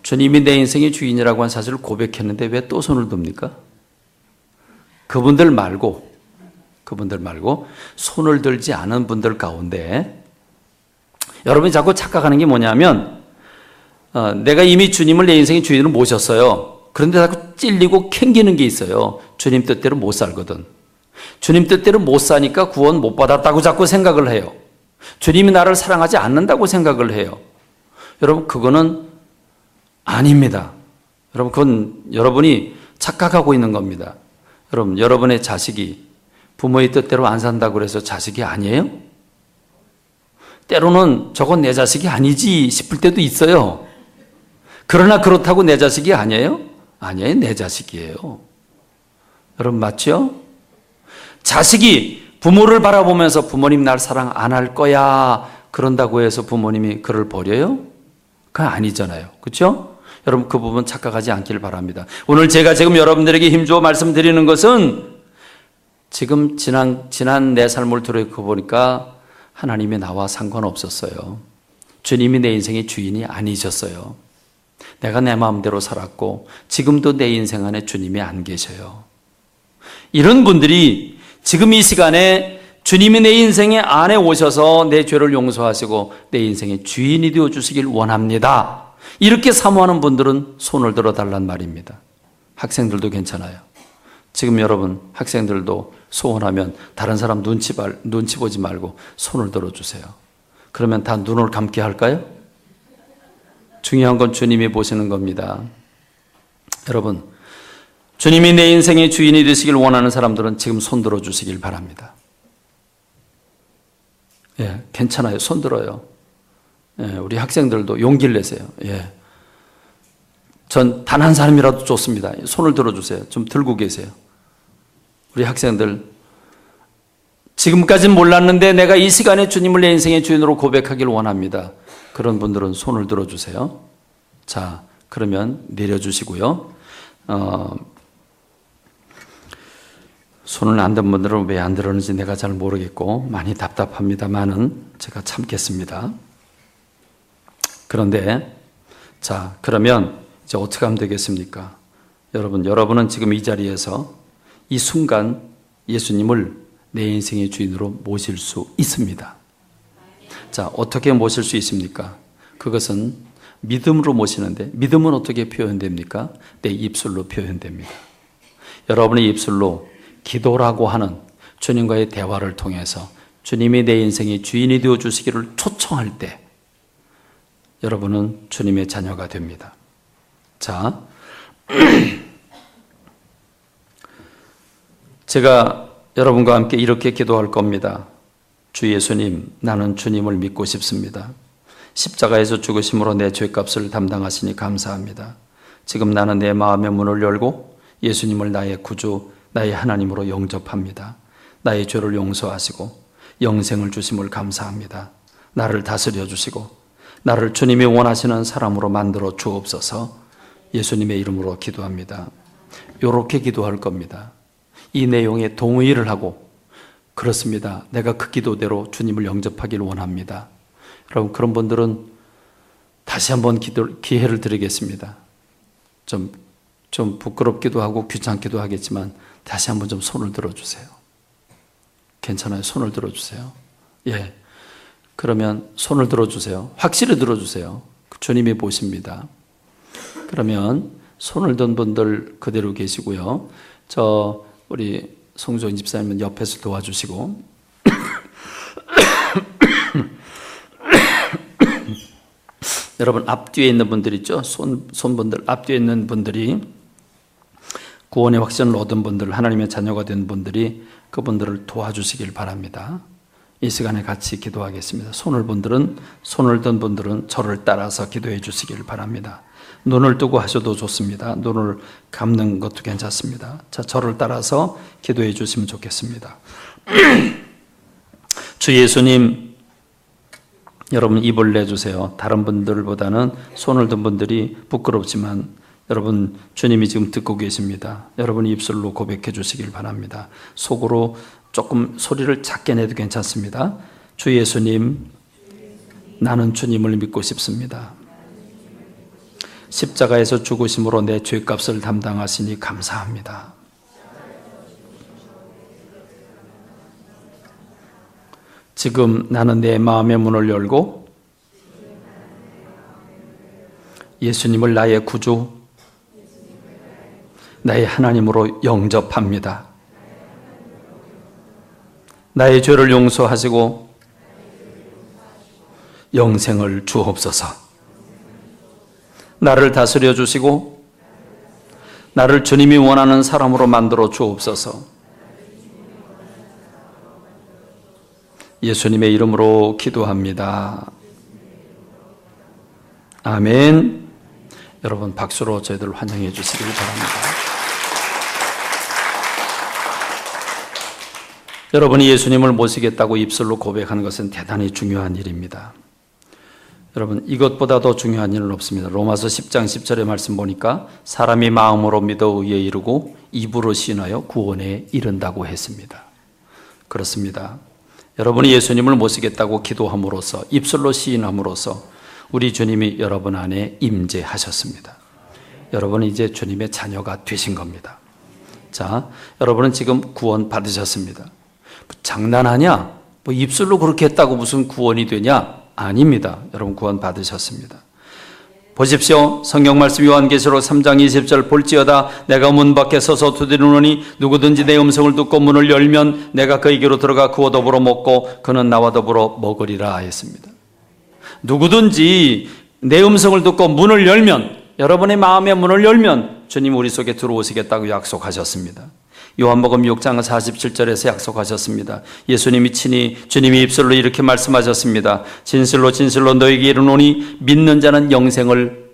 주님이 내 인생의 주인이라고 한 사실을 고백했는데 왜 또 손을 듭니까? 그분들 말고 손을 들지 않은 분들 가운데 여러분이 자꾸 착각하는 게 뭐냐면, 내가 이미 주님을 내 인생의 주인으로 모셨어요. 그런데 자꾸 찔리고 캥기는 게 있어요. 주님 뜻대로 못 살거든. 주님 뜻대로 못 사니까 구원 못 받았다고 자꾸 생각을 해요. 주님이 나를 사랑하지 않는다고 생각을 해요. 여러분, 그거는 아닙니다. 여러분, 그건 여러분이 착각하고 있는 겁니다. 여러분, 여러분의 자식이 부모의 뜻대로 안 산다고 그래서 자식이 아니에요? 때로는 저건 내 자식이 아니지 싶을 때도 있어요. 그러나 그렇다고 내 자식이 아니에요? 아니에요, 내 자식이에요. 여러분 맞죠? 자식이 부모를 바라보면서 부모님 날 사랑 안 할 거야 그런다고 해서 부모님이 그를 버려요? 그건 아니잖아요. 그렇죠? 여러분 그 부분 착각하지 않기를 바랍니다. 오늘 제가 지금 여러분들에게 힘주어 말씀드리는 것은 지금 지난 내 삶을 돌이켜보니까 하나님이 나와 상관없었어요. 주님이 내 인생의 주인이 아니셨어요. 내가 내 마음대로 살았고 지금도 내 인생 안에 주님이 안 계셔요. 이런 분들이 지금 이 시간에 주님이 내 인생의 안에 오셔서 내 죄를 용서하시고 내 인생의 주인이 되어 주시길 원합니다. 이렇게 사모하는 분들은 손을 들어 달란 말입니다. 학생들도 괜찮아요. 지금 여러분 학생들도 소원하면 다른 사람 눈치 보지 말고 손을 들어주세요. 그러면 다 눈을 감게 할까요? 중요한 건 주님이 보시는 겁니다. 여러분 주님이 내 인생의 주인이 되시길 원하는 사람들은 지금 손 들어주시길 바랍니다. 예, 괜찮아요. 손 들어요. 예, 우리 학생들도 용기를 내세요. 예. 전 단 한 사람이라도 좋습니다. 손을 들어주세요. 좀 들고 계세요. 우리 학생들 지금까지는 몰랐는데 내가 이 시간에 주님을 내 인생의 주인으로 고백하길 원합니다. 그런 분들은 손을 들어주세요. 자, 그러면 내려주시고요. 손을 안 든 분들은 왜 안 들었는지 내가 잘 모르겠고 많이 답답합니다만은 제가 참겠습니다. 그런데 자, 그러면 이제 어떻게 하면 되겠습니까? 여러분은 지금 이 자리에서 이 순간 예수님을 내 인생의 주인으로 모실 수 있습니다. 자, 어떻게 모실 수 있습니까? 그것은 믿음으로 모시는데 믿음은 어떻게 표현됩니까? 내 입술로 표현됩니다. 여러분의 입술로 기도라고 하는 주님과의 대화를 통해서 주님이 내 인생의 주인이 되어 주시기를 초청할 때 여러분은 주님의 자녀가 됩니다. 자, 제가 여러분과 함께 이렇게 기도할 겁니다. 주 예수님, 나는 주님을 믿고 싶습니다. 십자가에서 죽으심으로 내 죄값을 담당하시니 감사합니다. 지금 나는 내 마음의 문을 열고 예수님을 나의 구주, 나의 하나님으로 영접합니다. 나의 죄를 용서하시고 영생을 주심을 감사합니다. 나를 다스려 주시고 나를 주님이 원하시는 사람으로 만들어 주옵소서. 예수님의 이름으로 기도합니다. 이렇게 기도할 겁니다. 이 내용에 동의를 하고 그렇습니다. 내가 그 기도대로 주님을 영접하기를 원합니다. 여러분 그런 분들은 다시 한번 기회를 드리겠습니다. 좀 부끄럽기도 하고 귀찮기도 하겠지만 다시 한번 좀 손을 들어주세요. 괜찮아요. 손을 들어주세요. 예. 그러면 손을 들어주세요. 확실히 들어주세요. 주님이 보십니다. 그러면 손을 든 분들 그대로 계시고요. 우리 송조인 집사님은 옆에서 도와주시고 여러분 앞뒤에 있는 분들 있죠? 손분들 앞뒤에 있는 분들이 구원의 확신을 얻은 분들, 하나님의 자녀가 된 분들이 그분들을 도와주시길 바랍니다. 이 시간에 같이 기도하겠습니다. 손을 든 분들은 저를 따라서 기도해 주시길 바랍니다. 눈을 뜨고 하셔도 좋습니다. 눈을 감는 것도 괜찮습니다. 자, 저를 따라서 기도해 주시면 좋겠습니다. 주 예수님, 여러분 입을 내주세요. 다른 분들보다는 손을 든 분들이 부끄럽지만 여러분 주님이 지금 듣고 계십니다. 여러분 입술로 고백해 주시길 바랍니다. 속으로 조금 소리를 작게 내도 괜찮습니다. 주 예수님, 나는 주님을 믿고 싶습니다. 십자가에서 죽으심으로 내 죄값을 담당하시니 감사합니다. 지금 나는 내 마음의 문을 열고 예수님을 나의 구주, 나의 하나님으로 영접합니다. 나의 죄를 용서하시고 영생을 주옵소서. 나를 다스려 주시고 나를 주님이 원하는 사람으로 만들어 주옵소서. 예수님의 이름으로 기도합니다. 아멘. 여러분 박수로 저희들 환영해 주시길 바랍니다. 여러분이 예수님을 모시겠다고 입술로 고백하는 것은 대단히 중요한 일입니다. 여러분 이것보다 더 중요한 일은 없습니다. 로마서 10장 10절의 말씀 보니까 사람이 마음으로 믿어 의에 이르고 입으로 시인하여 구원에 이른다고 했습니다. 그렇습니다. 여러분이 예수님을 모시겠다고 기도함으로써 입술로 시인함으로써 우리 주님이 여러분 안에 임재하셨습니다. 여러분은 이제 주님의 자녀가 되신 겁니다. 자, 여러분은 지금 구원 받으셨습니다. 장난하냐? 뭐 입술로 그렇게 했다고 무슨 구원이 되냐? 아닙니다. 여러분 구원 받으셨습니다. 보십시오. 성경 말씀 요한계시록 3장 20절 볼지어다 내가 문 밖에 서서 두드리노니 누구든지 내 음성을 듣고 문을 열면 내가 그에게로 들어가 그와 더불어 먹고 그는 나와 더불어 먹으리라 했습니다. 누구든지 내 음성을 듣고 문을 열면, 여러분의 마음의 문을 열면 주님 우리 속에 들어오시겠다고 약속하셨습니다. 요한복음 6장 47절에서 약속하셨습니다. 예수님이 친히 주님이 입술로 이렇게 말씀하셨습니다. 진실로 진실로 너에게 이르노니 믿는 자는 영생을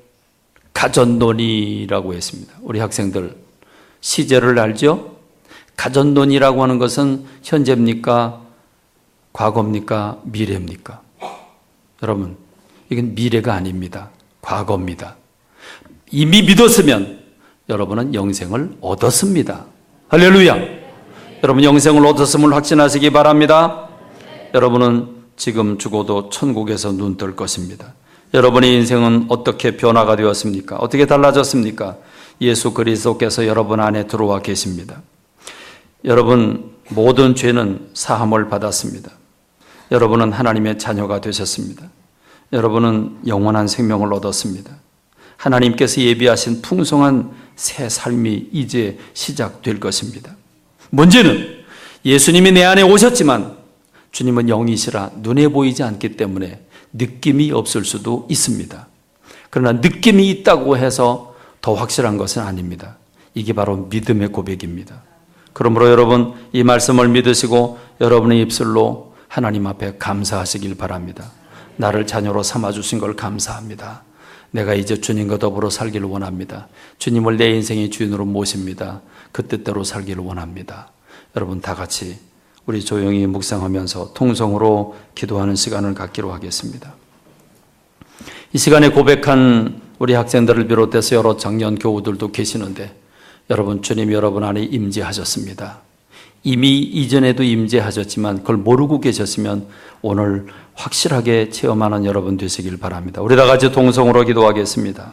가졌노니라고 했습니다. 우리 학생들 시제를 알죠? 가졌노니라고 하는 것은 현재입니까? 과거입니까? 미래입니까? 여러분 이건 미래가 아닙니다. 과거입니다. 이미 믿었으면 여러분은 영생을 얻었습니다. 할렐루야. 여러분 영생을 얻었음을 확신하시기 바랍니다. 여러분은 지금 죽어도 천국에서 눈 뜰 것입니다. 여러분의 인생은 어떻게 변화가 되었습니까? 어떻게 달라졌습니까? 예수 그리스도께서 여러분 안에 들어와 계십니다. 여러분 모든 죄는 사함을 받았습니다. 여러분은 하나님의 자녀가 되셨습니다. 여러분은 영원한 생명을 얻었습니다. 하나님께서 예비하신 풍성한 새 삶이 이제 시작될 것입니다. 문제는 예수님이 내 안에 오셨지만 주님은 영이시라 눈에 보이지 않기 때문에 느낌이 없을 수도 있습니다. 그러나 느낌이 있다고 해서 더 확실한 것은 아닙니다. 이게 바로 믿음의 고백입니다. 그러므로 여러분 이 말씀을 믿으시고 여러분의 입술로 하나님 앞에 감사하시길 바랍니다. 나를 자녀로 삼아주신 걸 감사합니다. 내가 이제 주님과 더불어 살기를 원합니다. 주님을 내 인생의 주인으로 모십니다. 그 뜻대로 살기를 원합니다. 여러분 다 같이 우리 조용히 묵상하면서 통성으로 기도하는 시간을 갖기로 하겠습니다. 이 시간에 고백한 우리 학생들을 비롯해서 여러 청년 교우들도 계시는데 여러분 주님이 여러분 안에 임재하셨습니다. 이미 이전에도 임재하셨지만 그걸 모르고 계셨으면 오늘 확실하게 체험하는 여러분 되시길 바랍니다. 우리 다 같이 동성으로 기도하겠습니다.